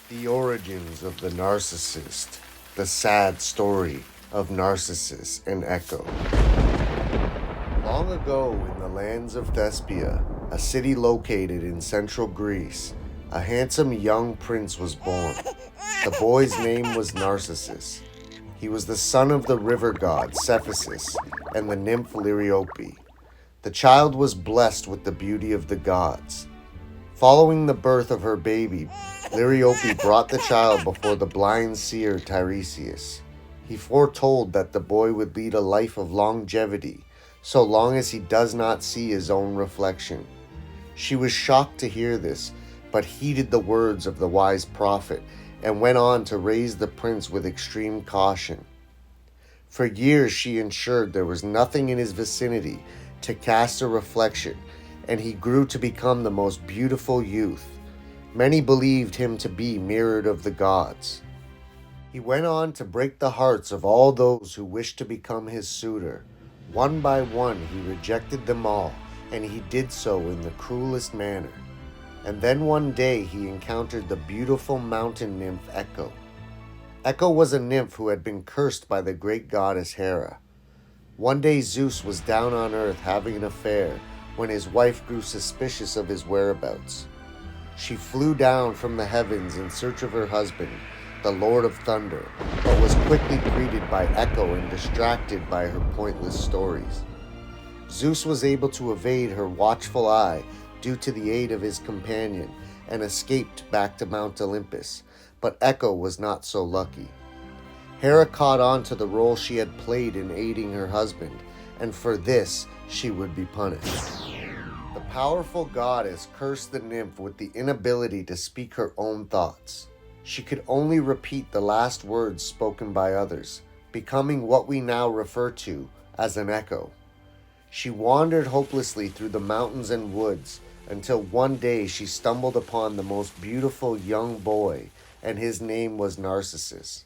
The origins of the Narcissist, the sad story of Narcissus and Echo. Long ago in the lands of Thespia, a city located in central Greece, a handsome young prince was born. The boy's name was Narcissus. He was the son of the river god Cephasus and the nymph Liriope. The child was blessed with the beauty of the gods. Following the birth of her baby, Liriope brought the child before the blind seer Tiresias. He foretold that the boy would lead a life of longevity, so long as he does not see his own reflection. She was shocked to hear this, but heeded the words of the wise prophet and went on to raise the prince with extreme caution. For years she ensured there was nothing in his vicinity to cast a reflection, and he grew to become the most beautiful youth. Many believed him to be mirrored of the gods. He went on to break the hearts of all those who wished to become his suitor. One by one he rejected them all, and he did so in the cruelest manner. And then one day he encountered the beautiful mountain nymph Echo. Echo was a nymph who had been cursed by the great goddess Hera. One day Zeus was down on earth having an affair when his wife grew suspicious of his whereabouts. She flew down from the heavens in search of her husband, the Lord of Thunder, but was quickly greeted by Echo and distracted by her pointless stories. Zeus was able to evade her watchful eye due to the aid of his companion and escaped back to Mount Olympus, but Echo was not so lucky. Hera caught on to the role she had played in aiding her husband, and for this she would be punished. The powerful goddess cursed the nymph with the inability to speak her own thoughts. She could only repeat the last words spoken by others, becoming what we now refer to as an echo. She wandered hopelessly through the mountains and woods until one day she stumbled upon the most beautiful young boy, and his name was Narcissus.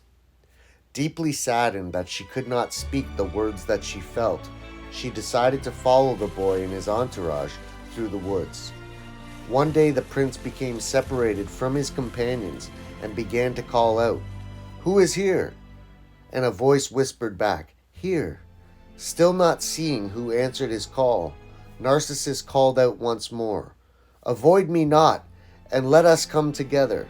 Deeply saddened that she could not speak the words that she felt, she decided to follow the boy and his entourage through the woods. One day the prince became separated from his companions and began to call out, "Who is here?" And a voice whispered back, "Here." Still not seeing who answered his call, Narcissus called out once more, "Avoid me not, and let us come together."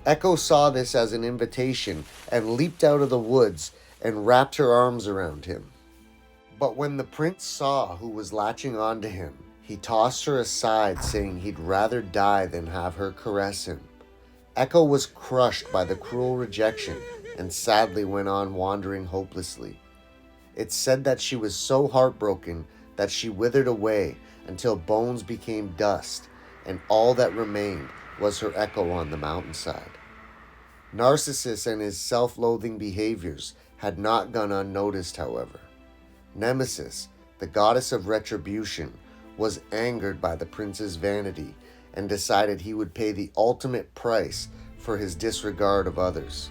Echo saw this as an invitation and leaped out of the woods and wrapped her arms around him. But when the prince saw who was latching onto him, he tossed her aside, saying he'd rather die than have her caress him. Echo was crushed by the cruel rejection and sadly went on wandering hopelessly. It's said that she was so heartbroken that she withered away until bones became dust, and all that remained was her echo on the mountainside. Narcissus and his self-loathing behaviors had not gone unnoticed, however. Nemesis, the goddess of retribution, was angered by the prince's vanity and decided he would pay the ultimate price for his disregard of others.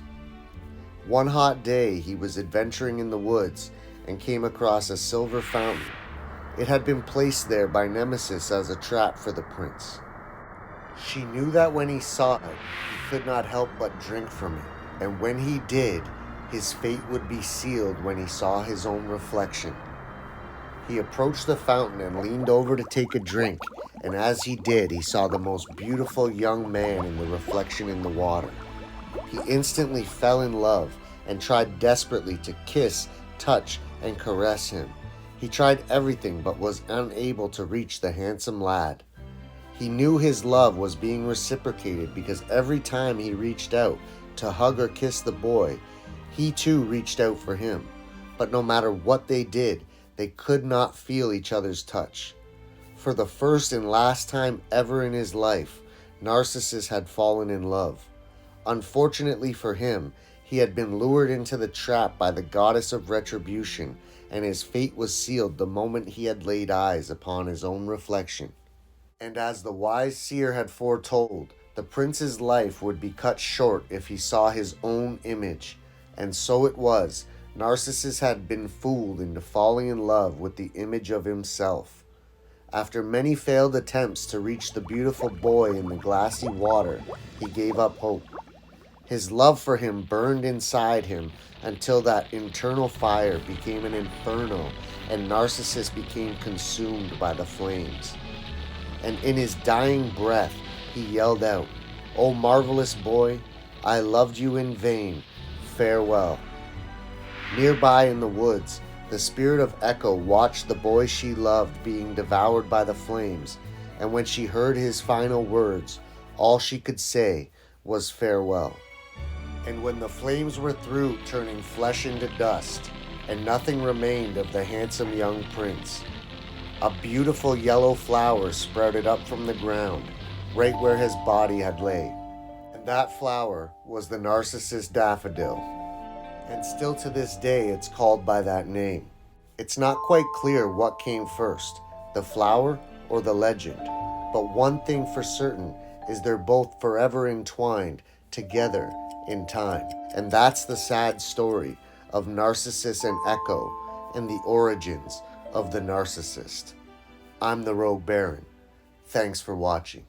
One hot day, he was adventuring in the woods and came across a silver fountain. It had been placed there by Nemesis as a trap for the prince. She knew that when he saw it, he could not help but drink from it, and when he did, his fate would be sealed when he saw his own reflection. He approached the fountain and leaned over to take a drink, and as he did, he saw the most beautiful young man in the reflection in the water. He instantly fell in love and tried desperately to kiss, touch, and caress him. He tried everything but was unable to reach the handsome lad. He knew his love was being reciprocated because every time he reached out to hug or kiss the boy, he too reached out for him. But no matter what they did, they could not feel each other's touch. For the first and last time ever in his life, Narcissus had fallen in love. Unfortunately for him, he had been lured into the trap by the goddess of retribution, and his fate was sealed the moment he had laid eyes upon his own reflection. And as the wise seer had foretold, the prince's life would be cut short if he saw his own image. And so it was. Narcissus had been fooled into falling in love with the image of himself. After many failed attempts to reach the beautiful boy in the glassy water, he gave up hope. His love for him burned inside him until that internal fire became an inferno and Narcissus became consumed by the flames. And in his dying breath, he yelled out, "O marvelous boy, I loved you in vain. Farewell." Nearby in the woods, the spirit of Echo watched the boy she loved being devoured by the flames, and when she heard his final words, all she could say was farewell. And when the flames were through, turning flesh into dust, and nothing remained of the handsome young prince, a beautiful yellow flower sprouted up from the ground, right where his body had lay. And that flower was the Narcissus daffodil. And still to this day it's called by that name. It's not quite clear what came first, the flower or the legend, but one thing for certain is they're both forever entwined together in time. And that's the sad story of Narcissus and Echo and the origins of the Narcissist. I'm the Rogue Baron. Thanks for watching.